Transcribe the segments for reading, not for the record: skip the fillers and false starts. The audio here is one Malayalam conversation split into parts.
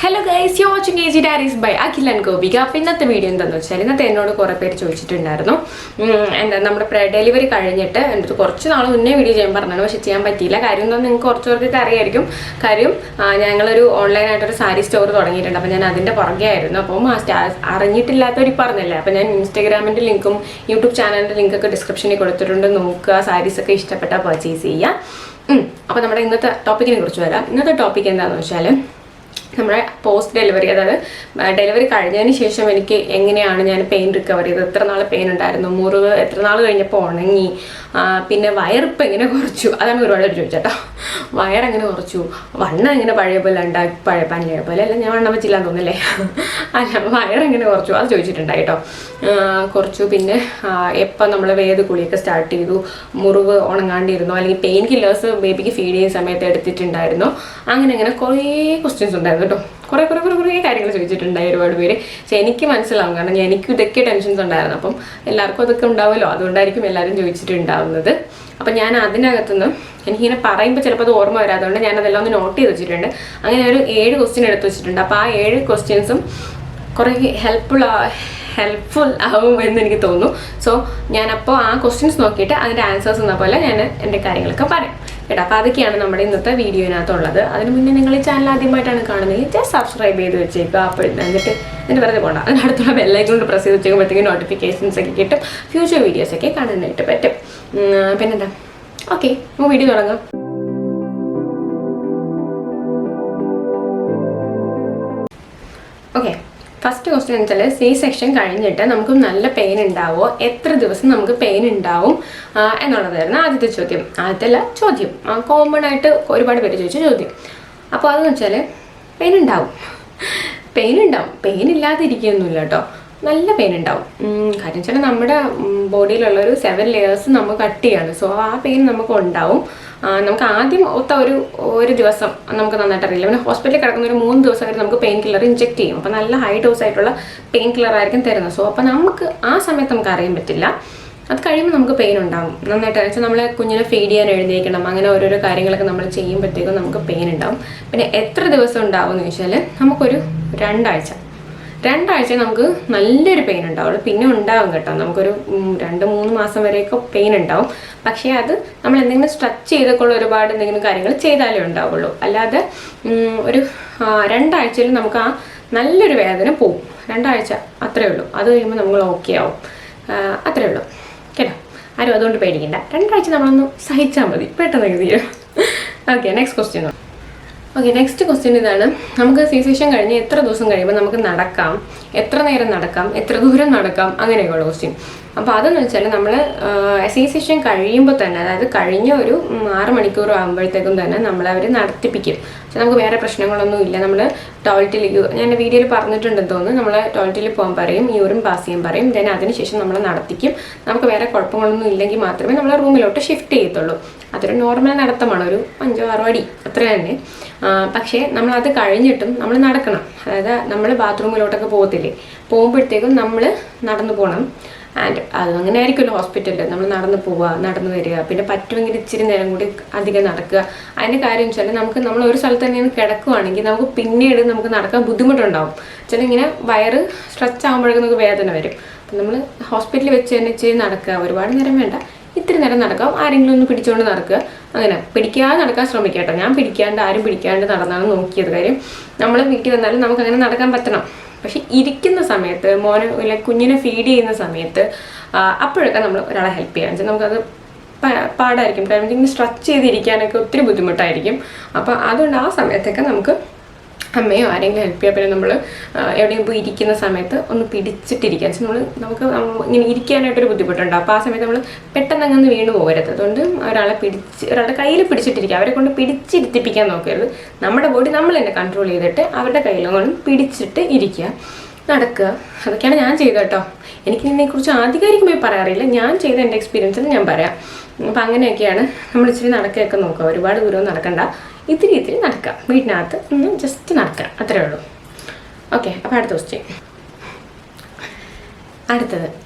Hello guys, you're watching Diaries by AKHIL GOPIKA. അപ്പോൾ ഇന്നത്തെ വീഡിയോ എന്താണെന്ന് വെച്ചാൽ ഇന്നത്തെ എന്നോട് കുറേ പേര് ചോദിച്ചിട്ടുണ്ടായിരുന്നു നമ്മുടെ ഡെലിവറി കഴിഞ്ഞിട്ട് എൻ്റെ കുറച്ച് നാൾ മുന്നേ വീഡിയോ ചെയ്യാൻ പറഞ്ഞാണ്, പക്ഷെ ചെയ്യാൻ പറ്റിയില്ല. കാര്യം എന്താണെന്ന് നിങ്ങൾക്ക് കുറച്ച് പേർക്ക് അറിയായിരിക്കും. കാര്യം ഞങ്ങളൊരു ഓൺലൈനായിട്ടൊരു സാരി സ്റ്റോർ തുടങ്ങിയിട്ടുണ്ട്. അപ്പോൾ ഞാൻ അതിൻ്റെ പുറകെ ആയിരുന്നു. അപ്പം അറിഞ്ഞിട്ടില്ലാത്തവർ പറഞ്ഞില്ലേ, അപ്പോൾ ഞാൻ ഇൻസ്റ്റാഗ്രാമിൻ്റെ ലിങ്കും യൂട്യൂബ് ചാനലിൻ്റെ ലിങ്കൊക്കെ ഡിസ്ക്രിപ്ഷനിൽ കൊടുത്തിട്ടുണ്ട്. നോക്കുക, സാരീസൊക്കെ ഇഷ്ടപ്പെട്ടാൽ പർച്ചേസ് ചെയ്യുക. അപ്പോൾ നമ്മുടെ ഇന്നത്തെ ടോപ്പിക്കിനെ കുറിച്ച് വരാം. ഇന്നത്തെ ടോപ്പിക് എന്താണെന്ന് വെച്ചാൽ നമ്മുടെ പോസ്റ്റ് ഡെലിവറി, അതായത് ഡെലിവറി കഴിഞ്ഞതിന് ശേഷം എനിക്ക് എങ്ങനെയാണ് ഞാൻ പെയിൻ റിക്കവർ ചെയ്തത്, എത്ര നാൾ പെയിൻ ഉണ്ടായിരുന്നു, മുറിവ് എത്ര നാൾ കഴിഞ്ഞപ്പോൾ ഉണങ്ങി, പിന്നെ വയറിപ്പോൾ എങ്ങനെ കുറച്ചു, അതാണ് ഒരുപാട് പേര് ചോദിച്ചേട്ടോ. വയറെങ്ങനെ കുറച്ചു, വണ്ണം എങ്ങനെ പഴയ പോലെ ഉണ്ടാക്കി, പഴയ പോലെ അല്ല, ഞാൻ വണ്ണം വെച്ചില്ലാന്ന് തോന്നില്ലേ, അല്ല വയറെങ്ങനെ കുറച്ചു അത് ചോദിച്ചിട്ടുണ്ടായിട്ടോ. കുറച്ചു. പിന്നെ എപ്പോൾ നമ്മൾ വേദ കുളിയൊക്കെ സ്റ്റാർട്ട് ചെയ്തു, മുറിവ് ഉണങ്ങാണ്ടിരുന്നോ, അല്ലെങ്കിൽ പെയിൻ കില്ലേഴ്സ് ബേബിക്ക് ഫീഡ് ചെയ്യുന്ന സമയത്ത് എടുത്തിട്ടുണ്ടായിരുന്നോ, അങ്ങനെ കുറേ ക്വസ്റ്റ്യൻസ് ഉണ്ടായിരുന്നു കേട്ടോ. കുറേ കാര്യങ്ങൾ ചോദിച്ചിട്ടുണ്ടായി ഒരുപാട് പേര്. പക്ഷെ എനിക്ക് മനസ്സിലാവും, കാരണം എനിക്ക് ഇതൊക്കെ ടെൻഷൻസ് ഉണ്ടായിരുന്നു. അപ്പം എല്ലാവർക്കും അതൊക്കെ ഉണ്ടാവുമല്ലോ, അതുകൊണ്ടായിരിക്കും എല്ലാവരും ചോദിച്ചിട്ടുണ്ടാവുന്നത്. അപ്പം ഞാൻ അതിനകത്തുനിന്ന് എനിക്കിങ്ങനെ പറയുമ്പോൾ ചിലപ്പോൾ അത് ഓർമ്മ വരാത്തതുകൊണ്ട് ഞാനതെല്ലാം ഒന്ന് നോട്ട് ചെയ്ത് വെച്ചിട്ടുണ്ട്. അങ്ങനെ ഒരു 7 ക്വസ്റ്റ്യൻ എടുത്ത് വെച്ചിട്ടുണ്ട്. അപ്പോൾ ആ 7 ക്വസ്റ്റ്യൻസും കുറേ ഹെൽപ്ഫുൾ ആവും എന്ന് എനിക്ക് തോന്നുന്നു. സോ ഞാനപ്പോൾ ആ ക്വസ്റ്റ്യൻസ് നോക്കിയിട്ട് അതിൻ്റെ ആൻസേഴ്സ് എന്ന പോലെ ഞാൻ എൻ്റെ കാര്യങ്ങളൊക്കെ പറയാം കേട്ടോ. അപ്പോൾ അതൊക്കെയാണ് നമ്മുടെ ഇന്നത്തെ വീഡിയോനകത്തുള്ളത്. അതിന് മുന്നേ നിങ്ങൾ ഈ ചാനൽ ആദ്യമായിട്ടാണ് കാണുന്നതെങ്കിൽ ജസ്റ്റ് സബ്സ്ക്രൈബ് ചെയ്ത് വെച്ചേക്കുക. അപ്പോൾ എന്നിട്ട് വെറുതെ പോകണ്ട, അതിനടുത്തുള്ള ബെല്ലൈക്കൺ കൊണ്ട് പ്രസ് ചെയ്ത് വെച്ചേക്കുമ്പോഴത്തേക്കും നോട്ടിഫിക്കേഷൻസ് ഒക്കെ കിട്ടും, ഫ്യൂച്ചർ വീഡിയോസൊക്കെ കാണാനായിട്ട് പറ്റും. പിന്നെന്താ, ഓക്കെ, നമുക്ക് വീഡിയോ തുടങ്ങാം. ഓക്കെ, ഫസ്റ്റ് ക്വസ്റ്റ്യൻ എന്ന് വെച്ചാൽ സി സെക്ഷൻ കഴിഞ്ഞിട്ട് നമുക്ക് നല്ല പെയിൻ ഉണ്ടാവുമോ, എത്ര ദിവസം നമുക്ക് പെയിൻ ഉണ്ടാവും എന്നുള്ളതായിരുന്നു ആദ്യത്തെ ചോദ്യം. കോമൺ ആയിട്ട് ഒരുപാട് പേര് ചോദിച്ച ചോദ്യം. അപ്പോൾ അതെന്ന് വെച്ചാൽ പെയിൻ ഉണ്ടാവും. പെയിൻ ഇല്ലാതിരിക്കുകയൊന്നുമില്ല കേട്ടോ, നല്ല പെയിൻ ഉണ്ടാവും. കാര്യം വെച്ചാൽ നമ്മുടെ ബോഡിയിലുള്ളൊരു 7 ലെയേഴ്സ് നമ്മൾ കട്ട് ചെയ്യാണ്. സോ ആ പെയിൻ നമുക്ക് ഉണ്ടാവും. നമുക്ക് ആദ്യം ഒരു ദിവസം നമുക്ക് നന്നായിട്ട് അറിയില്ല. പിന്നെ ഹോസ്പിറ്റലിൽ കിടക്കുന്ന ഒരു 3 ദിവസം വരെ നമുക്ക് പെയിൻ കില്ലർ ഇഞ്ചെക്ട് ചെയ്യും. അപ്പോൾ നല്ല ഹൈ ഡോസ് ആയിട്ടുള്ള പെയിൻ കില്ലർ ആയിരിക്കും തരുന്നത്. സോ അപ്പോൾ നമുക്ക് ആ സമയത്ത് നമുക്ക് അറിയാൻ പറ്റില്ല. അത് കഴിയുമ്പോൾ നമുക്ക് പെയിൻ ഉണ്ടാവും നന്നായിട്ട്. വെച്ചാൽ നമ്മൾ കുഞ്ഞിനെ ഫീഡ് ചെയ്യാൻ എഴുന്നേൽക്കണം, അങ്ങനെ ഓരോരോ കാര്യങ്ങളൊക്കെ നമ്മൾ ചെയ്യുമ്പോഴത്തേക്കും നമുക്ക് പെയിൻ ഉണ്ടാവും. പിന്നെ എത്ര ദിവസം ഉണ്ടാവും എന്ന് ചോദിച്ചാൽ നമുക്കൊരു 2 ആഴ്ച നമുക്ക് നല്ലൊരു പെയിൻ ഉണ്ടാവുള്ളൂ. പിന്നെ ഉണ്ടാവും കേട്ടോ, നമുക്കൊരു 2-3 മാസം വരെയൊക്കെ പെയിൻ ഉണ്ടാവും. പക്ഷേ അത് നമ്മൾ എന്തെങ്കിലും സ്ട്രെച്ച് ചെയ്തൊക്കെ ഒരുപാട് എന്തെങ്കിലും കാര്യങ്ങൾ ചെയ്താലേ ഉണ്ടാവുള്ളൂ. അല്ലാതെ ഒരു 2 ആഴ്ചയിൽ നമുക്ക് ആ നല്ലൊരു വേദന പോവും. 2 ആഴ്ച അത്രയേ ഉള്ളൂ. അത് കഴിയുമ്പോൾ നമ്മൾ ഓക്കെ ആവും. അത്രയേ ഉള്ളൂ കേട്ടോ. ആരും അതുകൊണ്ട് പേടിക്കണ്ട. 2 ആഴ്ച നമ്മളൊന്ന് സഹിച്ചാൽ മതി, പെട്ടെന്ന് തീരും. ഓക്കെ, നെക്സ്റ്റ് ക്വസ്റ്റ്യൻ ഇതാണ്. നമുക്ക് സി സെക്ഷൻ കഴിഞ്ഞ് എത്ര ദിവസം കഴിയുമ്പോൾ നമുക്ക് നടക്കാം, എത്ര നേരം നടക്കാം, എത്ര ദൂരം നടക്കാം, അങ്ങനെയൊക്കെയുള്ള ക്വസ്റ്റ്യൻ. അപ്പോൾ അതെന്ന് വെച്ചാൽ നമ്മൾ സി സെക്ഷൻ കഴിയുമ്പോൾ തന്നെ, അതായത് കഴിഞ്ഞ ഒരു 6 മണിക്കൂർ ആകുമ്പോഴത്തേക്കും തന്നെ നമ്മളവർ നടത്തിപ്പിക്കും. പക്ഷെ നമുക്ക് വേറെ പ്രശ്നങ്ങളൊന്നും ഇല്ല. നമ്മൾ ടോയ്ലറ്റിലേക്ക്, ഞാൻ വീഡിയോയിൽ പറഞ്ഞിട്ടുണ്ടെന്ന് തോന്നുന്നു, നമ്മൾ ടോയ്ലറ്റിൽ പോകാൻ പറയും, യൂറിൻ പാസ് ചെയ്യാൻ പറയും. ദെൻ അതിനുശേഷം നമ്മൾ നടത്തിക്കും. നമുക്ക് വേറെ കുഴപ്പങ്ങളൊന്നും ഇല്ലെങ്കിൽ മാത്രമേ നമ്മൾ റൂമിലോട്ട് ഷിഫ്റ്റ് ചെയ്യത്തുള്ളൂ. അതൊരു നോർമൽ നടത്തമാണ്, ഒരു 5-6 അടി അത്ര തന്നെ. പക്ഷേ നമ്മളത് കഴിഞ്ഞിട്ടും നമ്മൾ നടക്കണം. അതായത് നമ്മൾ ബാത്റൂമിലോട്ടൊക്കെ പോകുമ്പോഴത്തേക്കും നമ്മൾ നടന്നു പോകണം. ആൻഡ് അത് അങ്ങനെ ആയിരിക്കുമല്ലോ ഹോസ്പിറ്റലിൽ, നമ്മൾ നടന്നു പോവുക, നടന്നു വരിക. പിന്നെ പറ്റുമെങ്കിൽ ഇച്ചിരി നേരം കൂടി അധികം നടക്കുക. അതിൻ്റെ കാര്യം വെച്ചാൽ നമ്മൾ ഒരു സ്ഥലത്ത് തന്നെ കിടക്കുകയാണെങ്കിൽ നമുക്ക് പിന്നീട് നമുക്ക് നടക്കാൻ ബുദ്ധിമുട്ടുണ്ടാവും. ചില ഇങ്ങനെ വയറ് സ്ട്രെച്ച് ആകുമ്പോഴേക്കും നമുക്ക് വേദന വരും. അപ്പം നമ്മൾ ഹോസ്പിറ്റലിൽ വെച്ച് തന്നെ ഇച്ചിരി നടക്കുക, ഒരുപാട് നേരം വേണ്ട, ഇത്തിരി നേരം നടക്കാം. ആരെങ്കിലും ഒന്ന് പിടിച്ചുകൊണ്ട് നടക്കുക. അങ്ങനെ പിടിക്കാതെ നടക്കാൻ ശ്രമിക്കുക കേട്ടോ. ഞാൻ ആരും പിടിക്കാണ്ട് നടന്നാണ് നോക്കിയത്. കാര്യം നമ്മൾ വീട്ടിൽ വന്നാലും നമുക്ക് അങ്ങനെ നടക്കാൻ പറ്റണം. പക്ഷെ ഇരിക്കുന്ന സമയത്ത്, കുഞ്ഞിനെ ഫീഡ് ചെയ്യുന്ന സമയത്ത് അപ്പോഴൊക്കെ നമ്മൾ ഒരാളെ ഹെൽപ്പ് ചെയ്യാൻ വെച്ചാൽ നമുക്കത് പാടായിരിക്കും. കാരണം ഇങ്ങനെ സ്ട്രെച്ച് ചെയ്തിരിക്കാനൊക്കെ ഒത്തിരി ബുദ്ധിമുട്ടായിരിക്കും. അപ്പോൾ അതുകൊണ്ട് ആ സമയത്തൊക്കെ നമുക്ക് അമ്മയോ ആരെങ്കിലും ഹെൽപ്പ് ചെയ്യാം. പിന്നെ നമ്മൾ എവിടെയും പോയി ഇരിക്കുന്ന സമയത്ത് ഒന്ന് പിടിച്ചിട്ടിരിക്കുക. നമുക്ക് ഇങ്ങനെ ഇരിക്കാനായിട്ടൊരു ബുദ്ധിമുട്ടുണ്ടാവും. അപ്പോൾ ആ സമയത്ത് നമ്മൾ പെട്ടെന്ന് അങ്ങനെ വീണ് പോകരുത്. അതുകൊണ്ട് ഒരാളുടെ കയ്യിൽ പിടിച്ചിട്ടിരിക്കുക. അവരെ കൊണ്ട് പിടിച്ചിരുത്തിപ്പിക്കാൻ നോക്കരുത്. നമ്മുടെ ബോഡി നമ്മൾ തന്നെ കൺട്രോൾ ചെയ്തിട്ട് അവരുടെ കയ്യിലും പിടിച്ചിട്ട് ഇരിക്കുക, നടക്കുക. അതൊക്കെയാണ് ഞാൻ ചെയ്തത് കേട്ടോ. എനിക്ക് ഇതിനെക്കുറിച്ച് ആധികാരികമായി പറയാറില്ല, ഞാൻ ചെയ്ത എൻ്റെ എക്സ്പീരിയൻസിൽ ഞാൻ പറയാം. അപ്പം അങ്ങനെയൊക്കെയാണ് നമ്മൾ ഇച്ചിരി നടക്കുകയൊക്കെ നോക്കുക. ഒരുപാട് ദൂരം നടക്കണ്ട, ഇത്തിരി നടക്കുക. വീട്ടിനകത്ത് ഒന്ന് ജസ്റ്റ് നടക്കുക, അത്രേ ഉള്ളൂ. ഓക്കെ, അപ്പോൾ അടുത്ത ക്വസ്റ്റ്യൻ.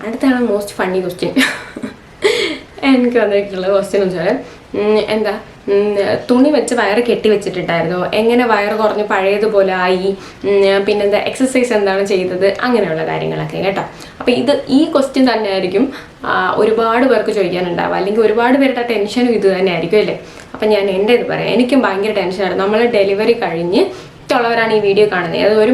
അടുത്താണ് മോസ്റ്റ് ഫണ്ണി ക്വസ്റ്റ്യൻ. എനിക്ക് വന്നിട്ടുള്ള ക്വസ്റ്റ്യൻ എന്ന് വെച്ചാൽ എന്താ തുണി വെച്ച് വയറ് കെട്ടി വെച്ചിട്ടുണ്ടായിരുന്നോ, എങ്ങനെ വയറ് കുറഞ്ഞ് പഴയതുപോലെ ആയി, പിന്നെന്താ എക്സസൈസ് എന്താണ് ചെയ്തത്, അങ്ങനെയുള്ള കാര്യങ്ങളൊക്കെ കേട്ടോ. അപ്പോൾ ഈ ക്വസ്റ്റ്യൻ തന്നെ ആയിരിക്കും ഒരുപാട് പേർക്ക് ചോദിക്കാനുണ്ടാവുക, അല്ലെങ്കിൽ ഒരുപാട് പേരുടെ ടെൻഷനും ഇത് തന്നെ ആയിരിക്കും അല്ലേ. അപ്പം ഞാൻ എൻ്റെ ഇത് പറയാം, എനിക്കും ഭയങ്കര ടെൻഷനായിരുന്നു. നമ്മൾ ഡെലിവറി കഴിഞ്ഞ് ുള്ളവരാണ് ഈ വീഡിയോ കാണുന്നത്, അത് ഒരു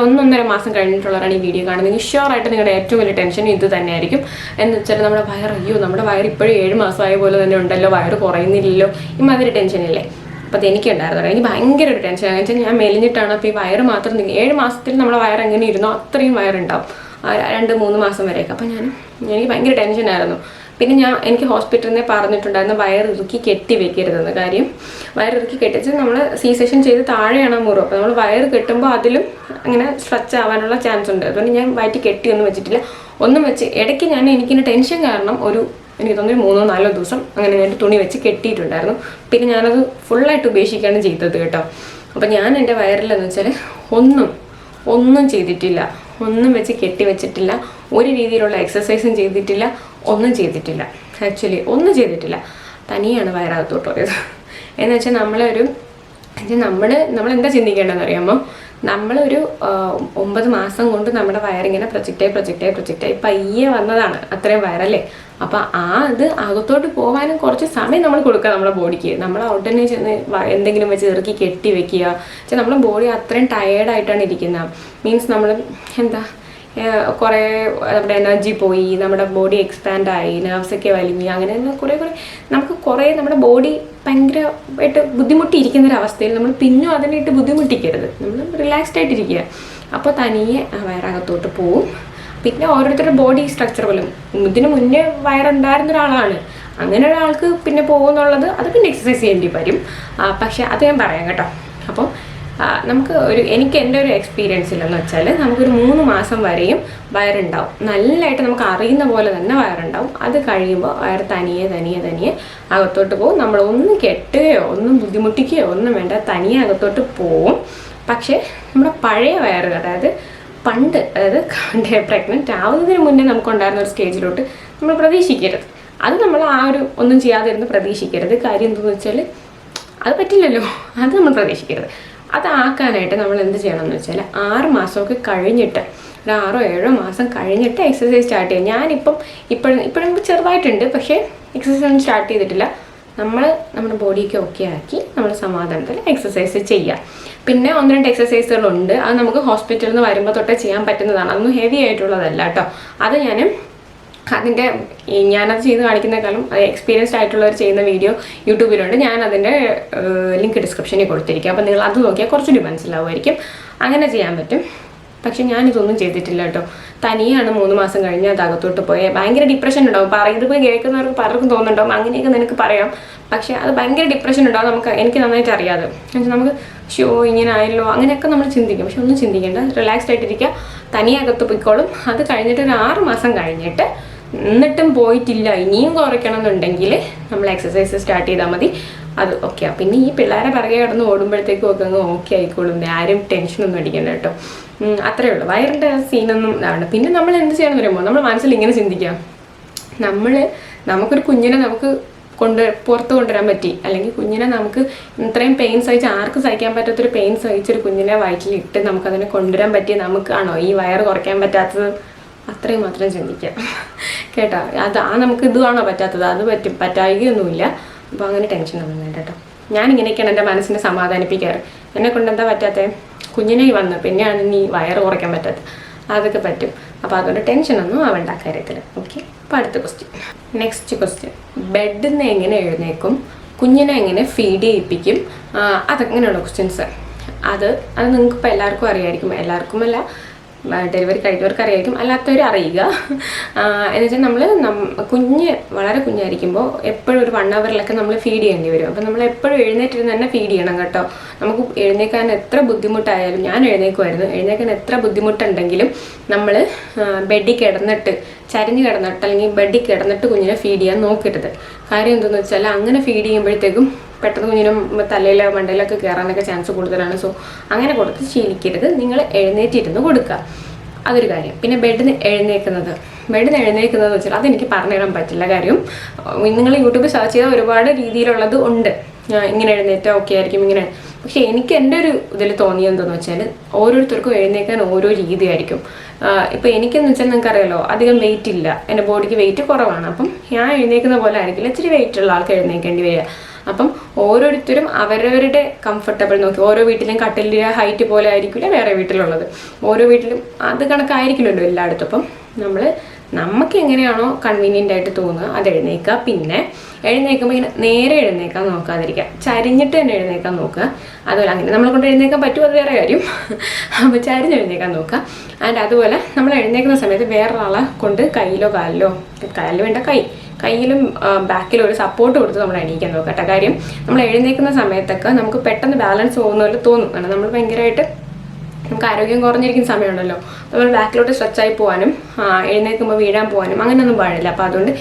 1-1.5 മാസം കഴിഞ്ഞിട്ടുള്ളവരാണ് ഈ വീഡിയോ കാണുന്നത്. ഷുവറായിട്ട് നിങ്ങളുടെ ഏറ്റവും വലിയ ടെൻഷൻ ഇത് തന്നെയായിരിക്കും. എന്ന് വെച്ചാൽ നമ്മുടെ നമ്മുടെ വയറ് ഇപ്പോഴും 7 മാസമായ പോലെ തന്നെ ഉണ്ടല്ലോ, വയറ് കുറയുന്നില്ലല്ലോ, ഇമാതിരി ടെൻഷനില്ലേ. അപ്പോൾ അത് എനിക്കുണ്ടായിരുന്നു. എനിക്ക് ഭയങ്കര ഒരു ടെൻഷൻ. എന്ന് വെച്ചാൽ ഞാൻ മെലിഞ്ഞിട്ടാണ്. അപ്പോൾ ഈ വയറ് മാത്രം 7 മാസത്തിൽ നമ്മുടെ വയറ് എങ്ങനെ ഇരുന്നോ അത്രയും വയറുണ്ടാവും 2-3 മാസം വരെയൊക്കെ. അപ്പോൾ എനിക്ക് ഭയങ്കര ടെൻഷനായിരുന്നു. പിന്നെ എനിക്ക് ഹോസ്പിറ്റലിൽ നിന്ന് പറഞ്ഞിട്ടുണ്ടായിരുന്നു വയറിറുക്കി കെട്ടി വെക്കരുതെന്ന്. കാര്യം വയറിറുക്കി കെട്ടിച്ച് നമ്മൾ C-സെക്ഷൻ ചെയ്ത് താഴെയാണ് മുറിവ്. അപ്പോൾ നമ്മൾ വയറ് കെട്ടുമ്പോൾ അതിലും അങ്ങനെ സ്ട്രെച്ച് ആവാനുള്ള ചാൻസ് ഉണ്ട്. അതുകൊണ്ട് ഞാൻ വയറ്റി കെട്ടിയൊന്നും വെച്ചിട്ടില്ല. ഒന്നും വെച്ച് ഇടയ്ക്ക് എനിക്കിൻ്റെ ടെൻഷൻ കാരണം എനിക്ക് തോന്നുന്നു 3-4 ദിവസം അങ്ങനെ ഞാൻ തുണി വെച്ച് കെട്ടിയിട്ടുണ്ടായിരുന്നു. പിന്നെ ഞാനത് ഫുള്ളായിട്ട് ഉപേക്ഷിക്കുകയാണ് ചെയ്തത് കേട്ടോ. അപ്പോൾ ഞാൻ എൻ്റെ വയറിലെന്ന് വെച്ചാൽ ഒന്നും ചെയ്തിട്ടില്ല, ഒന്നും വെച്ച് കെട്ടി വെച്ചിട്ടില്ല, ഒരു രീതിയിലുള്ള എക്സസൈസും ചെയ്തിട്ടില്ല, ഒന്നും ചെയ്തിട്ടില്ല. ആക്ച്വലി ഒന്നും ചെയ്തിട്ടില്ല. തനിയാണ് വയറകത്തോട്ട് പോയത്. എന്ന് വെച്ചാൽ നമ്മളെന്താ ചിന്തിക്കേണ്ടതെന്ന് അറിയാമോ, നമ്മളൊരു 9 മാസം കൊണ്ട് നമ്മുടെ വയറിങ്ങനെ പ്രൊജക്റ്റായി പയ്യെ വന്നതാണ് അത്രയും വയറല്ലേ. അപ്പം അത് അകത്തോട്ട് പോകാനും കുറച്ച് സമയം നമ്മൾ കൊടുക്കുക നമ്മുടെ ബോഡിക്ക്. നമ്മൾ ഉടനെ ചെന്ന് എന്തെങ്കിലും വെച്ച് ഇറക്കി കെട്ടി വെക്കുക. പക്ഷേ നമ്മുടെ ബോഡി അത്രയും ടയേർഡായിട്ടാണ് ഇരിക്കുന്നത്. മീൻസ് നമ്മൾ കുറേ നമ്മുടെ എനർജി പോയി, നമ്മുടെ ബോഡി എക്സ്പാൻഡായി, നെർവ്സൊക്കെ വലിഞ്ഞ്, അങ്ങനെ നമുക്ക് നമ്മുടെ ബോഡി ഭയങ്കരമായിട്ട് ബുദ്ധിമുട്ടിയിരിക്കുന്നൊരവസ്ഥയിൽ നമ്മൾ പിന്നും അതിനായിട്ട് ബുദ്ധിമുട്ടിക്കരുത്. നമ്മൾ റിലാക്സ്ഡ് ആയിട്ടിരിക്കുക. അപ്പോൾ തനിയെ വയറകത്തോട്ട് പോവും. പിന്നെ ഓരോരുത്തരുടെ ബോഡി സ്ട്രക്ചർ പോലും, ഇതിന് മുന്നേ വയറുണ്ടായിരുന്ന ഒരാളാണ്, അങ്ങനെ ഒരാൾക്ക് പിന്നെ പോകുന്നുള്ളത് അത് പിന്നെ എക്സസൈസ് ചെയ്യേണ്ടി വരും. പക്ഷെ അത് ഞാൻ പറയാം കേട്ടോ. അപ്പോൾ എനിക്ക് എൻ്റെ ഒരു എക്സ്പീരിയൻസിലെന്ന് വെച്ചാൽ നമുക്കൊരു 3 മാസം വരെയും വയറുണ്ടാവും. നല്ലതായിട്ട് നമുക്ക് അറിയുന്ന പോലെ തന്നെ വയറുണ്ടാവും. അത് കഴിയുമ്പോൾ വയറ് തനിയെ അകത്തോട്ട് പോകും. നമ്മളൊന്നും കെട്ടുകയോ ഒന്നും ബുദ്ധിമുട്ടിക്കുകയോ ഒന്നും വേണ്ട, തനിയെ അകത്തോട്ട് പോവും. പക്ഷേ നമ്മുടെ പഴയ വയറ്, അതായത് പ്രഗ്നൻ്റ് ആവുന്നതിന് മുന്നേ നമുക്കുണ്ടായിരുന്ന ഒരു സ്റ്റേജിലോട്ട് നമ്മൾ പ്രതീക്ഷിക്കരുത്. അത് നമ്മൾ ഒന്നും ചെയ്യാതിരുന്ന് പ്രതീക്ഷിക്കരുത്. കാര്യം എന്താണെന്ന് വെച്ചാൽ അത് പറ്റില്ലല്ലോ, അത് നമ്മൾ പ്രതീക്ഷിക്കരുത്. അതാക്കാനായിട്ട് നമ്മൾ എന്ത് ചെയ്യണമെന്ന് വെച്ചാൽ 6 മാസമൊക്കെ കഴിഞ്ഞിട്ട്, ഒരു 6-7 മാസം കഴിഞ്ഞിട്ട് എക്സസൈസ് സ്റ്റാർട്ട് ചെയ്യാം. ഇപ്പോഴും ചെറുതായിട്ടുണ്ട്, പക്ഷേ എക്സസൈസ് ഒന്നും സ്റ്റാർട്ട് ചെയ്തിട്ടില്ല. നമ്മുടെ ബോഡിയൊക്കെ ഓക്കെ ആക്കി നമ്മൾ സമാധാനത്തിൽ എക്സസൈസ് ചെയ്യുക. പിന്നെ 1-2 എക്സസൈസുകളുണ്ട്, അത് നമുക്ക് ഹോസ്പിറ്റലിൽ നിന്ന് വരുമ്പോൾ തൊട്ടേ ചെയ്യാൻ പറ്റുന്നതാണ്. അതൊന്നും ഹെവി ആയിട്ടുള്ളതല്ല കേട്ടോ. അത് ഞാനത് ചെയ്ത് കാണിക്കുന്നേക്കാളും എക്സ്പീരിയൻസ്ഡ് ആയിട്ടുള്ളവർ ചെയ്യുന്ന വീഡിയോ യൂട്യൂബിലുണ്ട്. ഞാനതിൻ്റെ ലിങ്ക് ഡിസ്ക്രിപ്ഷനിൽ കൊടുത്തിരിക്കും. അപ്പോൾ നിങ്ങൾ അത് നോക്കിയാൽ കുറച്ചുകൂടി മനസ്സിലാവുമായിരിക്കും. അങ്ങനെ ചെയ്യാൻ പറ്റും. പക്ഷെ ഞാനിതൊന്നും ചെയ്തിട്ടില്ല കേട്ടോ. തനിയാണ് 3 മാസം കഴിഞ്ഞ് അത് അകത്തോട്ട് പോയേ. ഭയങ്കര ഡിപ്രഷൻ ഉണ്ടാവും. ഇതിപ്പോൾ കേൾക്കുന്നവർക്ക് പലർക്കും തോന്നുന്നുണ്ടാവും അങ്ങനെയൊക്കെ നിനക്ക് പറയാം. പക്ഷെ അത് ഭയങ്കര ഡിപ്രഷൻ ഉണ്ടാവും. എനിക്ക് നന്നായിട്ട് അറിയാതെ. നമുക്ക് ഇങ്ങനെ ആയല്ലോ അങ്ങനെയൊക്കെ നമ്മൾ ചിന്തിക്കും. പക്ഷെ ഒന്നും ചിന്തിക്കേണ്ട, റിലാക്സ്ഡ് ആയിട്ടിരിക്കുക, തനിയെ അകത്ത് പോയിക്കോളും. അത് കഴിഞ്ഞിട്ട് ഒരു 6 മാസം കഴിഞ്ഞിട്ട് എന്നിട്ടും പോയിട്ടില്ല, ഇനിയും കുറയ്ക്കണം എന്നുണ്ടെങ്കിൽ നമ്മൾ എക്സസൈസ് സ്റ്റാർട്ട് ചെയ്താൽ മതി. അത് ഓക്കെ. പിന്നെ ഈ പിള്ളേരെ പിറകെ കിടന്ന് ഓടുമ്പോഴത്തേക്കും ഒക്കെ അങ്ങ് ഓക്കെ ആയിക്കോളും. ആരും ടെൻഷനൊന്നും അടിക്കണ്ട കേട്ടോ. അത്രയേ ഉള്ളൂ. വയറിൻ്റെ സീനൊന്നും ഇതാണ്. പിന്നെ നമ്മൾ എന്ത് ചെയ്യണമെന്ന് പറയുമ്പോൾ നമ്മൾ മനസ്സിൽ ഇങ്ങനെ ചിന്തിക്കാം, നമുക്കൊരു കുഞ്ഞിനെ പുറത്ത് കൊണ്ടുവരാൻ പറ്റി, അല്ലെങ്കിൽ കുഞ്ഞിനെ നമുക്ക് ഇത്രയും പെയിൻ സഹിച്ച്, ആർക്കും സഹിക്കാൻ പറ്റാത്തൊരു പെയിൻ സഹിച്ചൊരു കുഞ്ഞിനെ വയറ്റിലിട്ട് നമുക്കതിനെ കൊണ്ടുവരാൻ പറ്റിയ നമുക്കാണോ ഈ വയറ് കുറയ്ക്കാൻ പറ്റാത്തത്? അത്രയും മാത്രം ചിന്തിക്കാം കേട്ടോ. നമുക്ക് ഇതുവാണോ പറ്റാത്തത്? അത് പറ്റായികയൊന്നുമില്ല. അപ്പോൾ അങ്ങനെ ടെൻഷനൊന്നും വേണ്ട കേട്ടോ. ഞാനിങ്ങനെയൊക്കെയാണ് എൻ്റെ മനസ്സിനെ സമാധാനിപ്പിക്കാറ്. എന്നെ കൊണ്ട് എന്താ പറ്റാത്തത്? കുഞ്ഞിനെ വന്ന് പിന്നെയാണ് നീ വയറ് കുറയ്ക്കാൻ പറ്റാത്തത്. അതൊക്കെ പറ്റും. അപ്പോൾ അതുകൊണ്ട് ടെൻഷനൊന്നും ആവേണ്ട കാര്യത്തിൽ. ഓക്കെ. അപ്പോൾ അടുത്ത നെക്സ്റ്റ് ക്വസ്റ്റ്യൻ, ബെഡിൽ നിന്ന് എങ്ങനെ എഴുന്നേക്കും, കുഞ്ഞിനെ എങ്ങനെ ഫീഡ് ചെയ്യിപ്പിക്കും, അതങ്ങനെയുള്ള ക്വസ്റ്റ്യൻസ്. അത് നിങ്ങൾക്ക് ഇപ്പോൾ എല്ലാവർക്കും അറിയായിരിക്കും. എല്ലാവർക്കുമല്ല, ഡെലിവറി കഴിഞ്ഞവർക്ക് അറിയായിരിക്കും, അല്ലാത്തവർ അറിയുക. എന്ന് വെച്ചാൽ വളരെ കുഞ്ഞായിരിക്കുമ്പോൾ എപ്പോഴും ഒരു 1 അവറിലൊക്കെ നമ്മൾ ഫീഡ് ചെയ്യേണ്ടി വരും. അപ്പോൾ നമ്മൾ എപ്പോഴും എഴുന്നേറ്റിരുന്ന് തന്നെ ഫീഡ് ചെയ്യണം കേട്ടോ. നമുക്ക് എഴുന്നേക്കാൻ എത്ര ബുദ്ധിമുട്ടായാലും, ഞാൻ എഴുന്നേക്കുമായിരുന്നു, എഴുന്നേക്കാൻ എത്ര ബുദ്ധിമുട്ടുണ്ടെങ്കിലും നമ്മൾ ബെഡിൽ കിടന്നിട്ട്, ചരിഞ്ഞ് കിടന്നിട്ട് അല്ലെങ്കിൽ ബെഡിൽ കിടന്നിട്ട് കുഞ്ഞിനെ ഫീഡ് ചെയ്യാൻ നോക്കരുത്. കാര്യം എന്താണെന്ന് വെച്ചാൽ അങ്ങനെ ഫീഡ് ചെയ്യുമ്പോഴത്തേക്കും പെട്ടെന്ന് കുഞ്ഞിനും തലയിലോ മണ്ടയിലൊക്കെ കയറാനൊക്കെ ചാൻസ് കൂടുതലാണ്. സോ അങ്ങനെ കൊടുത്ത് ശീലിക്കരുത്. നിങ്ങൾ എഴുന്നേറ്റിരുന്ന് കൊടുക്കുക. അതൊരു കാര്യം. പിന്നെ ബെഡിൽ നിന്ന് എഴുന്നേൽക്കുന്നത് വെച്ചാൽ അതെനിക്ക് പറഞ്ഞു തരാൻ പറ്റില്ല. കാര്യം നിങ്ങൾ യൂട്യൂബിൽ സെർച്ച് ചെയ്താൽ ഒരുപാട് രീതിയിലുള്ളത് ഉണ്ട്. ഇങ്ങനെ എഴുന്നേറ്റാൽ ഓക്കെ ആയിരിക്കും ഇങ്ങനെ. പക്ഷെ എനിക്ക് എൻ്റെ ഒരു ഇതിൽ തോന്നിയെന്തെന്ന് വെച്ചാൽ ഓരോരുത്തർക്കും എഴുന്നേൽക്കാൻ ഓരോ രീതിയായിരിക്കും. ഇപ്പം എനിക്കെന്ന് വെച്ചാൽ നിങ്ങൾക്കറിയാലോ, അധികം വെയിറ്റ് ഇല്ല, എൻ്റെ ബോഡിക്ക് വെയിറ്റ് കുറവാണ്. അപ്പം ഞാൻ എഴുന്നേൽക്കുന്ന പോലെ ആയിരിക്കില്ല ഇച്ചിരി വെയിറ്റ് ഉള്ള ആൾക്ക് എഴുന്നേൽക്കേണ്ടി വരിക. അപ്പം ഓരോരുത്തരും അവരവരുടെ കംഫർട്ടബിൾ നോക്കി, ഓരോ വീട്ടിലും കട്ടിലിൻ്റെ ഹൈറ്റ് പോലെ ആയിരിക്കില്ല വേറെ വീട്ടിലുള്ളത്, ഓരോ വീട്ടിലും അത് കണക്കായിരിക്കില്ലല്ലോ എല്ലായിടത്തും. അപ്പം നമുക്ക് എങ്ങനെയാണോ കൺവീനിയൻ്റ് ആയിട്ട് തോന്നുക അത് എഴുന്നേൽക്കുക. പിന്നെ എഴുന്നേൽക്കുമ്പോൾ ഇങ്ങനെ നേരെ എഴുന്നേൽക്കാൻ നോക്കാതിരിക്കുക, ചരിഞ്ഞിട്ട് തന്നെ എഴുന്നേൽക്കാൻ നോക്കുക. അതുപോലെ അങ്ങനെ നമ്മളെ കൊണ്ട് എഴുന്നേൽക്കാൻ പറ്റുമോ അത് വേറെ കാര്യം. അപ്പോൾ ചരിഞ്ഞ് എഴുന്നേൽക്കാൻ നോക്കുക. ആൻഡ് അതുപോലെ നമ്മൾ എഴുന്നേൽക്കുന്ന സമയത്ത് വേറൊരാളെ കൊണ്ട് കാലിലോ വേണ്ട കയ്യിലും ബാക്കിലും ഒരു സപ്പോർട്ട് കൊടുത്ത് നമ്മൾ എണീക്കാൻ നോക്കുക കേട്ടോ. കാര്യം നമ്മൾ എഴുന്നേൽക്കുന്ന സമയത്തൊക്കെ നമുക്ക് പെട്ടെന്ന് ബാലൻസ് പോകുന്ന പോലെ തോന്നും. കാരണം നമ്മൾ ഭയങ്കരമായിട്ട് നമുക്ക് ആരോഗ്യം കുറഞ്ഞിരിക്കുന്ന സമയമുണ്ടല്ലോ, നമ്മൾ ബാക്കിലോട്ട് സ്ട്രെച്ചായി പോകാനും എഴുന്നേൽക്കുമ്പോൾ വീഴാൻ പോകാനും അങ്ങനെയൊന്നും പാടില്ല. അപ്പോൾ അതുകൊണ്ട്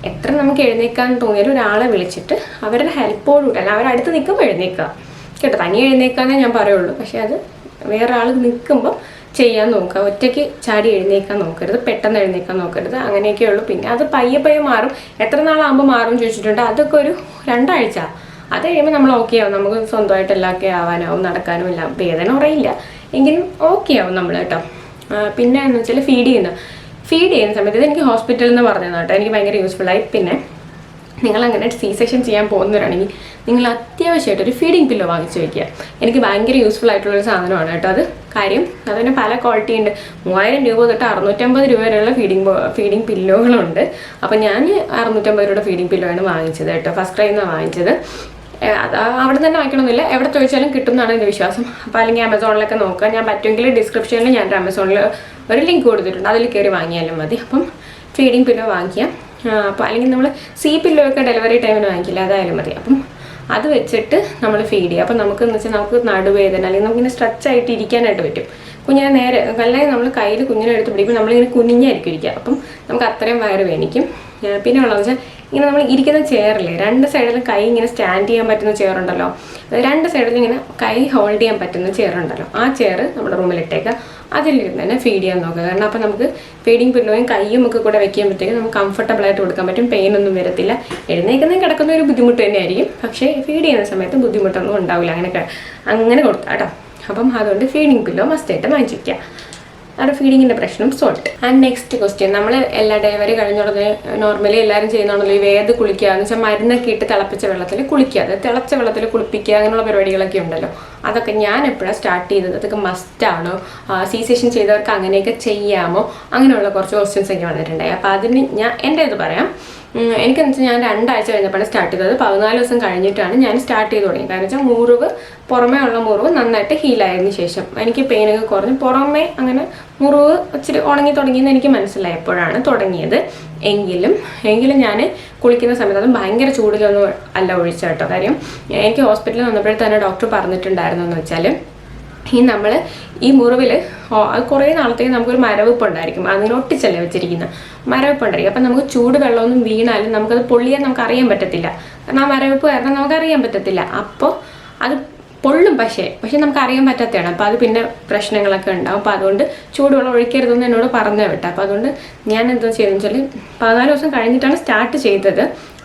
എത്ര നമുക്ക് എഴുന്നേൽക്കാൻ തോന്നിയാലും ഒരാളെ വിളിച്ചിട്ട് അവരുടെ ഹെൽപ്പോടുകൂടി, അല്ല അവരടുത്ത് നിൽക്കുമ്പോൾ എഴുന്നേൽക്കുക കേട്ടോ. തനിയെ എഴുന്നേൽക്കാനേ ഞാൻ പറയുള്ളൂ. പക്ഷേ അത് വേറെ ആൾ നിൽക്കുമ്പോൾ ചെയ്യാൻ നോക്കുക. ഒറ്റയ്ക്ക് ചാടി എഴുന്നേൽക്കാൻ നോക്കരുത്, പെട്ടെന്ന് എഴുന്നേൽക്കാൻ നോക്കരുത്. അങ്ങനെയൊക്കെ ഉള്ളൂ. പിന്നെ അത് പയ്യെ മാറും. എത്ര നാളാകുമ്പോൾ മാറും ചോദിച്ചിട്ടുണ്ട്. അതൊക്കെ ഒരു 2 ആഴ്ച. അത് കഴിയുമ്പോൾ നമ്മൾ ഓക്കെ ആവും. നമുക്ക് സ്വന്തമായിട്ട് എല്ലാമൊക്കെ ആവാനാവും, നടക്കാനും എല്ലാം. വേദന കുറയില്ല എങ്കിലും ഓക്കെ ആവും നമ്മൾ കേട്ടോ. പിന്നെ എന്ന് വെച്ചാൽ ഫീഡ് ചെയ്യുന്ന സമയത്ത് ഇത് എനിക്ക് ഹോസ്പിറ്റലിൽ നിന്ന് പറഞ്ഞതാണ് കേട്ടോ. എനിക്ക് ഭയങ്കര യൂസ്ഫുള്ളായി. പിന്നെ നിങ്ങളങ്ങനെ C-സെക്ഷൻ ചെയ്യാൻ പോകുന്നവരാണെങ്കിൽ നിങ്ങൾ അത്യാവശ്യമായിട്ടൊരു ഫീഡിങ് പില്ലോ വാങ്ങിച്ച് വയ്ക്കുക. എനിക്ക് ഭയങ്കര യൂസ്ഫുൾ ആയിട്ടുള്ളൊരു സാധനമാണ് കേട്ടോ അത്. കാര്യം അതിന് പല ക്വാളിറ്റി ഉണ്ട്. 3000 രൂപ തൊട്ട് 650 രൂപ വരെയുള്ള ഫീഡിങ് പില്ലോകളുണ്ട്. അപ്പം ഞാൻ 650 രൂപയുടെ ഫീഡിങ് പില്ലോയാണ് വാങ്ങിച്ചത് കേട്ടോ. ഫസ്റ്റ് ക്രൈയിൽ നിന്നാണ് വാങ്ങിച്ചത്. അവിടെ തന്നെ വാങ്ങിക്കണമെന്നില്ല, എവിടെ ചോദിച്ചാലും കിട്ടുമെന്നാണ് എൻ്റെ വിശ്വാസം. അപ്പോൾ അല്ലെങ്കിൽ ആമസോണിലൊക്കെ നോക്കുക. ഞാൻ പറ്റുമെങ്കിൽ ഡിസ്ക്രിപ്ഷനിൽ ഞാൻ ആമസോണിൽ ഒരു ലിങ്ക് കൊടുത്തിട്ടുണ്ട്, അതിൽ കയറി വാങ്ങിയാലും മതി. അപ്പം ഫീഡിങ് പില്ലോ വാങ്ങിക്കുക. അപ്പോൾ അല്ലെങ്കിൽ നമ്മൾ പില്ലോ ഒക്കെ ഡെലിവറി ടൈമിന് വാങ്ങിക്കില്ല, അതായാലും മതി. അപ്പം അത് വെച്ചിട്ട് നമ്മൾ ഫീഡ് ചെയ്യുക. അപ്പം നമുക്കെന്ന് വെച്ചാൽ നമുക്ക് നടുവേദന അല്ലെങ്കിൽ നമുക്കിങ്ങനെ സ്ട്രെച്ച് ആയിട്ട് ഇരിക്കാനായിട്ട് പറ്റും. കുഞ്ഞിനെ നേരെ അല്ലെങ്കിൽ നമ്മൾ കയ്യിൽ കുഞ്ഞിനെ എടുത്ത് പിടിക്കുമ്പോൾ നമ്മളിങ്ങനെ കുനിഞ്ഞായിരിക്കും ഇരിക്കുക. അപ്പം നമുക്ക് അത്രയും വയറ് വേനിക്കും. പിന്നെ ഉള്ളതെന്ന് വെച്ചാൽ ഇങ്ങനെ നമ്മൾ ഇരിക്കുന്ന ചെയറില്ലേ, 2 സൈഡിലും കൈ ഇങ്ങനെ സ്റ്റാൻഡ് ചെയ്യാൻ പറ്റുന്ന ചെയറുണ്ടല്ലോ, 2 സൈഡിലും ഇങ്ങനെ കൈ ഹോൾഡ് ചെയ്യാൻ പറ്റുന്ന ചെയറുണ്ടല്ലോ, ആ ചെയർ നമ്മുടെ റൂമിലിട്ടേക്കുക. അതിലിരുന്ന് തന്നെ ഫീഡ് ചെയ്യാൻ നോക്കുക. കാരണം അപ്പോൾ നമുക്ക് ഫീഡിങ് പില്ലോയും കൈയും ഒക്കെ കൂടെ വെക്കുമ്പോഴത്തേക്ക് നമുക്ക് കംഫർട്ടബിളായിട്ട് കൊടുക്കാൻ പറ്റും. പെയിനൊന്നും വരത്തില്ല. എഴുന്നേൽക്കുന്നതും കിടക്കുന്ന ഒരു ബുദ്ധിമുട്ട് തന്നെയായിരിക്കും, പക്ഷേ ഫീഡ് ചെയ്യുന്ന സമയത്ത് ബുദ്ധിമുട്ടൊന്നും ഉണ്ടാവില്ല. അങ്ങനെ കൊടുക്കാം കേട്ടോ. അപ്പം അതുകൊണ്ട് ഫീഡിങ് പില്ലോ മസ്റ്റായിട്ട് വാങ്ങിച്ച് വയ്ക്കുക. അവിടെ ഫീഡിങ്ങിൻ്റെ പ്രശ്നം സോൾട്ട്. ആൻഡ് നെക്സ്റ്റ് ക്വസ്റ്റ്യൻ, നമ്മൾ എല്ലാ ഡെലിവറി കഴിഞ്ഞുള്ളത് നോർമലി എല്ലാവരും ചെയ്യുന്നതാണല്ലോ ഈ വേദ കുളിക്കുക എന്ന് വെച്ചാൽ മരുന്നൊക്കെ ഇട്ട് തിളപ്പിച്ച വെള്ളത്തിൽ കുളിക്കുക, അത് തിളച്ച വെള്ളത്തിൽ കുളിപ്പിക്കുക, അങ്ങനെയുള്ള പരിപാടികളൊക്കെ ഉണ്ടല്ലോ. അതൊക്കെ ഞാൻ എപ്പോഴാണ് സ്റ്റാർട്ട് ചെയ്തത്? അതൊക്കെ മസ്റ്റാണോ? C-സെക്ഷൻ ചെയ്തവർക്ക് അങ്ങനെയൊക്കെ ചെയ്യാമോ? അങ്ങനെയുള്ള കുറച്ച് ക്വസ്റ്റ്യൻസ് ഒക്കെ വന്നിട്ടുണ്ടായി. അപ്പോൾ അതിന് എൻ്റെ ഇത് പറയാം. എനിക്കെന്ന് വെച്ചാൽ ഞാൻ 2 ആഴ്ച കഴിഞ്ഞപ്പോഴാണ് സ്റ്റാർട്ട് ചെയ്തത്. 14 ദിവസം കഴിഞ്ഞിട്ടാണ് ഞാൻ സ്റ്റാർട്ട് ചെയ്ത് തുടങ്ങിയത്. കാരണം വെച്ചാൽ മുറിവ്, പുറമേ ഉള്ള മുറിവ് നന്നായിട്ട് ഹീലായതിന് ശേഷം എനിക്ക് പെയിനൊക്കെ കുറഞ്ഞ് പുറമേ അങ്ങനെ മുറിവ് ഇച്ചിരി ഉണങ്ങി തുടങ്ങിയെന്ന് എനിക്ക് മനസ്സിലായി എപ്പോഴാണ് തുടങ്ങിയത്. എങ്കിലും ഞാൻ കുളിക്കുന്ന സമയത്ത് അതും ഭയങ്കര ചൂടിലൊന്നും അല്ല ഒഴിച്ച കേട്ടോ. കാര്യം എനിക്ക് ഹോസ്പിറ്റലിൽ വന്നപ്പോഴേ തന്നെ ഡോക്ടർ പറഞ്ഞിട്ടുണ്ടായിരുന്നു എന്ന് വെച്ചാൽ നമ്മൾ ഈ മുറിവിൽ അത് കുറേ നാളത്തേക്ക് നമുക്കൊരു മരവിപ്പ് ഉണ്ടായിരിക്കും. അതിങ്ങനെ ഒട്ടിച്ചല്ലേ വെച്ചിരിക്കുന്ന മരവിപ്പ് ഉണ്ടായിരിക്കും. അപ്പം നമുക്ക് ചൂട് വെള്ളമൊന്നും വീണാലും നമുക്കത് പൊള്ളിയാൻ നമുക്ക് അറിയാൻ പറ്റത്തില്ല. കാരണം ആ മരവിപ്പ് കാരണം നമുക്ക് അറിയാൻ പറ്റത്തില്ല. അപ്പോൾ അത് പൊള്ളും, പക്ഷേ നമുക്ക് അറിയാൻ പറ്റാത്തതാണ്. അപ്പോൾ അത് പിന്നെ പ്രശ്നങ്ങളൊക്കെ ഉണ്ടാവും. അപ്പോൾ അതുകൊണ്ട് ചൂടുവെള്ളം ഒഴിക്കരുതെന്ന് എന്നോട് പറഞ്ഞു വിട്ടു. അപ്പോൾ അതുകൊണ്ട് ഞാൻ എന്താ ചെയ്തതെന്ന് വെച്ചാൽ 14 ദിവസം കഴിഞ്ഞിട്ടാണ് സ്റ്റാർട്ട് ചെയ്തത്.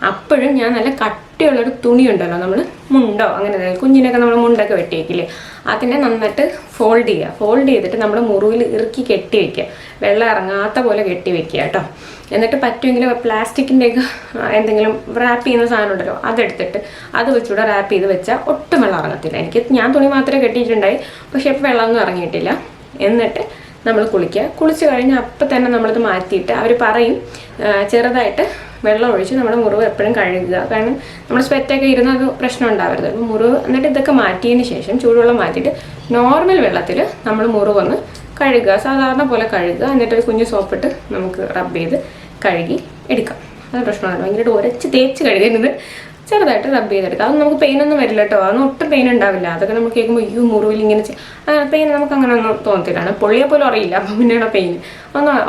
അപ്പോഴും ഞാൻ നല്ല കട്ടിയുള്ളൊരു തുണി ഉണ്ടല്ലോ, നമ്മൾ മുണ്ടോ അങ്ങനെ കുഞ്ഞിനൊക്കെ നമ്മൾ മുണ്ടൊക്കെ വെട്ടി വയ്ക്കില്ലേ, അതിനെ നന്നായിട്ട് ഫോൾഡ് ചെയ്തിട്ട് നമ്മൾ മുറിവിൽ ഇറുക്കി കെട്ടി വയ്ക്കുക. വെള്ളം ഇറങ്ങാത്ത പോലെ കെട്ടി വയ്ക്കുക കേട്ടോ. എന്നിട്ട് പറ്റുമെങ്കിൽ പ്ലാസ്റ്റിക്കിൻ്റെയൊക്കെ എന്തെങ്കിലും റാപ്പ് ചെയ്യുന്ന സാധനം ഉണ്ടല്ലോ, അതെടുത്തിട്ട് അത് വെച്ചുകൂടെ റാപ്പ് ചെയ്ത് വെച്ചാൽ ഒട്ടും വെള്ളം ഇറങ്ങത്തില്ല. ഞാൻ തുണി മാത്രമേ കെട്ടിയിട്ടുണ്ടായി, പക്ഷേ ഇപ്പോൾ വെള്ളമൊന്നും ഇറങ്ങിയിട്ടില്ല. എന്നിട്ട് നമ്മൾ കുളിച്ച് കഴിഞ്ഞാൽ അപ്പം തന്നെ നമ്മളിത് മാറ്റിയിട്ട് അവർ പറയും ചെറുതായിട്ട് വെള്ളം ഒഴിച്ച് നമ്മുടെ മുറിവ് എപ്പോഴും കഴുകുക. കാരണം നമ്മൾ സ്വെറ്റൊക്കെ ഇരുന്ന് അത് പ്രശ്നം ഉണ്ടാവരുത്. അപ്പോൾ മുറിവ് എന്നിട്ട് ഇതൊക്കെ മാറ്റിയതിന് ശേഷം ചൂടുവെള്ളം മാറ്റിയിട്ട് നോർമൽ വെള്ളത്തിൽ നമ്മൾ മുറിവൊന്ന് കഴുകുക, സാധാരണ പോലെ കഴുകുക. എന്നിട്ട് ഒരു കുഞ്ഞ് സോപ്പിട്ട് നമുക്ക് റബ്ബ് ചെയ്ത് കഴുകി എടുക്കാം. അത് പ്രശ്നമാണ്. ഭയങ്കരമായിട്ട് ഉരച്ച് തേച്ച് കഴുകുന്നത്, ചെറുതായിട്ട് റബ്ബ് ചെയ്തെടുക്കുക. അത് നമുക്ക് പെയിനൊന്നും വരില്ല കേട്ടോ. അതൊന്നും ഒട്ടും പെയിൻ ഉണ്ടാവില്ല. അതൊക്കെ നമുക്ക് കേൾക്കുമ്പോൾ മുറിവിൽ ഇങ്ങനെ പെയിൻ നമുക്ക് അങ്ങനെ ഒന്നും തോന്നത്തില്ലാണ്. പൊള്ളിയെ പോലും അറിയില്ല. അപ്പം പിന്നെയുള്ള പെയിൻ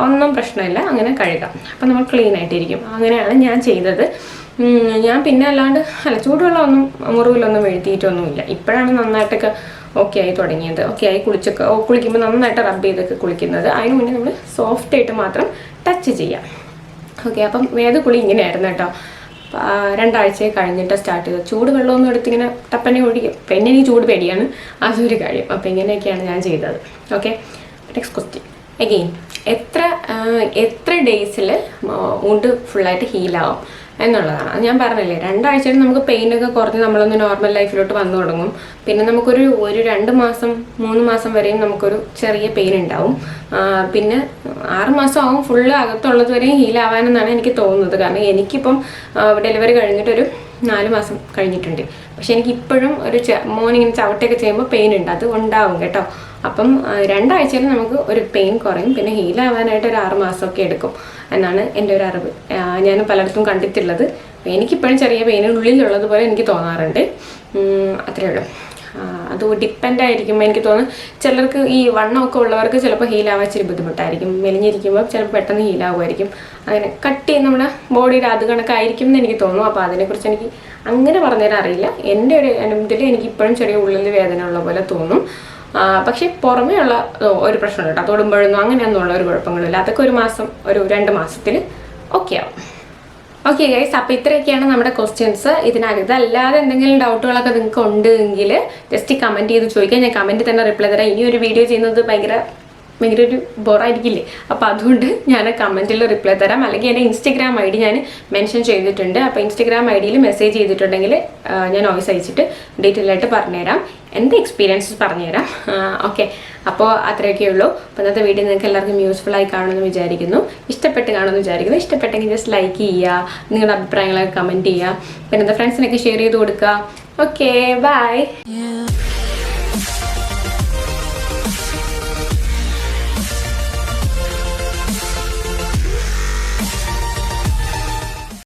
ഒന്നും പ്രശ്നമില്ല. അങ്ങനെ കഴുകാം. അപ്പം നമ്മൾ ക്ലീൻ ആയിട്ടിരിക്കും. അങ്ങനെയാണ് ഞാൻ ചെയ്തത്. ഞാൻ പിന്നെ ചൂടുവെള്ളം ഒന്നും മുറിവിലൊന്നും വീഴ്ത്തിയിട്ടൊന്നുമില്ല. ഇപ്പോഴാണ് നന്നായിട്ടൊക്കെ ഓക്കെ ആയി തുടങ്ങിയത്. ഓക്കെ ആയി കുളിക്കുമ്പോൾ നന്നായിട്ട് റബ്ബ് ചെയ്തൊക്കെ കുളിക്കുന്നത്. അതിന് മുന്നേ നമ്മൾ സോഫ്റ്റായിട്ട് മാത്രം ടച്ച് ചെയ്യാം. ഓക്കെ, അപ്പം കുളി ഇങ്ങനെയായിരുന്നു കേട്ടോ. 2 ആഴ്ച കഴിഞ്ഞിട്ട് സ്റ്റാർട്ട് ചെയ്തത്. ചൂട് വെള്ളമൊന്നും എടുത്തിങ്ങനെ ടപ്പനെ ഒഴിക്കും. പിന്നെ എനിക്ക് ചൂട് പേടിയാണ്, അതൊരു കാര്യം. അപ്പോൾ ഇങ്ങനെയൊക്കെയാണ് ഞാൻ ചെയ്തത്. ഓക്കെ, നെക്സ്റ്റ് ക്വസ്റ്റ്യൻ അഗെയിൻ, എത്ര ഡേയ്സിൽ വുണ്ട് ഫുള്ളായിട്ട് ഹീലാവും എന്നുള്ളതാണ്. അത് ഞാൻ പറഞ്ഞില്ലേ, 2 ആഴ്ചയിൽ നമുക്ക് പെയിനൊക്കെ കുറഞ്ഞ് നമ്മളൊന്ന് നോർമൽ ലൈഫിലോട്ട് വന്നു തുടങ്ങും. പിന്നെ നമുക്കൊരു 2 മാസം 3 മാസം വരെയും നമുക്കൊരു ചെറിയ പെയിൻ ഉണ്ടാവും. പിന്നെ 6 മാസം ആവും ഫുള്ള് അകത്തുള്ളത് വരെയും ഹീലാവാനെന്നാണ് എനിക്ക് തോന്നുന്നത്. കാരണം എനിക്കിപ്പം ഡെലിവറി കഴിഞ്ഞിട്ടൊരു 4 മാസം കഴിഞ്ഞിട്ടുണ്ട്. പക്ഷെ എനിക്കിപ്പോഴും ഒരു മോർണിംഗ് ചവിട്ടൊക്കെ ചെയ്യുമ്പോൾ പെയിൻ ഉണ്ട്, അത് ഉണ്ടാവും കേട്ടോ. അപ്പം 2 ആഴ്ചയിൽ നമുക്ക് ഒരു പെയിൻ കുറയും. പിന്നെ ഹീലാവാനായിട്ട് ഒരു 6 മാസമൊക്കെ എടുക്കും എന്നാണ് എൻ്റെ ഒരു അറിവ്. ഞാൻ പലയിടത്തും കണ്ടിട്ടുള്ളത്. എനിക്കിപ്പോഴും ചെറിയ പെയിൻ ഉള്ളിലുള്ളതുപോലെ എനിക്ക് തോന്നാറുണ്ട്. അത്രയേ ഉള്ളൂ. അത് ഡിപ്പെൻഡ് ആയിരിക്കും. എനിക്ക് തോന്നുന്നു ചിലർക്ക് ഈ വണ്ണമൊക്കെ ഉള്ളവർക്ക് ചിലപ്പോൾ ഹീലാവാൻ ഇച്ചിരി ബുദ്ധിമുട്ടായിരിക്കും. മെലിഞ്ഞിരിക്കുമ്പോൾ ചിലപ്പോൾ പെട്ടെന്ന് ഹീലാവുമായിരിക്കും. അങ്ങനെ കട്ട് ചെയ്യുന്ന നമ്മുടെ ബോഡിയുടെ അത് കണക്കായിരിക്കും എന്ന് എനിക്ക് തോന്നുന്നു. അപ്പോൾ അതിനെക്കുറിച്ച് എനിക്ക് അങ്ങനെ പറഞ്ഞുതരാൻ അറിയില്ല. എൻ്റെ ഒരു അനുഭവത്തിൽ എനിക്കിപ്പോഴും ചെറിയ ഉള്ളിൽ വേദന ഉള്ള പോലെ തോന്നും. പക്ഷെ പുറമേ ഉള്ള ഒരു പ്രശ്നമില്ല കേട്ടോ. തൊടുമ്പോഴൊന്നും അങ്ങനെയൊന്നും ഉള്ള ഒരു കുഴപ്പങ്ങളില്ല. അതൊക്കെ ഒരു മാസം 2 മാസത്തിൽ ഓക്കെ ആവും. ഓക്കെ ഗൈസ്, അപ്പോൾ ഇത്രയൊക്കെയാണ് നമ്മുടെ ക്വസ്റ്റ്യൻസ്. ഇതല്ലാതെ എന്തെങ്കിലും ഡൗട്ടുകളൊക്കെ നിങ്ങൾക്ക് ഉണ്ടെങ്കിൽ ജസ്റ്റ് കമൻറ്റ് ചെയ്ത് ചോദിക്കാം. ഞാൻ കമൻറ്റിൽ തന്നെ റിപ്ലൈ തരാം. ഇനി ഒരു വീഡിയോ ചെയ്യുന്നത് ഭയങ്കര ഒരു ബോറായിരിക്കില്ലേ. അപ്പോൾ അതുകൊണ്ട് ഞാൻ കമൻറ്റിൽ റിപ്ലൈ തരാം. അല്ലെങ്കിൽ എൻ്റെ ഇൻസ്റ്റഗ്രാം ID ഞാൻ മെൻഷൻ ചെയ്തിട്ടുണ്ട്. അപ്പോൾ ഇൻസ്റ്റഗ്രാം IDയിൽ മെസ്സേജ് ചെയ്തിട്ടുണ്ടെങ്കിൽ ഞാൻ വോയിസ് അയച്ചിട്ട് ഡീറ്റെയിൽ ആയിട്ട് പറഞ്ഞുതരാം, എൻ്റെ എക്സ്പീരിയൻസസ് പറഞ്ഞുതരാം. ഓക്കെ, അപ്പോൾ അത്രയൊക്കെ ഉള്ളൂ. അപ്പോൾ ഇന്നത്തെ വീഡിയോ നിങ്ങൾക്ക് എല്ലാവർക്കും യൂസ്ഫുൾ ആയി കാണുമെന്ന് വിചാരിക്കുന്നു. ഇഷ്ടപ്പെട്ട് കാണുമെന്ന് വിചാരിക്കുന്നു. ഇഷ്ടപ്പെട്ടെങ്കിൽ ജസ്റ്റ് ലൈക്ക് ചെയ്യുക, നിങ്ങളുടെ അഭിപ്രായങ്ങളൊക്കെ കമൻറ്റ് ചെയ്യുക, പിന്നെ ഫ്രണ്ട്സിനൊക്കെ ഷെയർ ചെയ്ത് കൊടുക്കുക. Okay, by.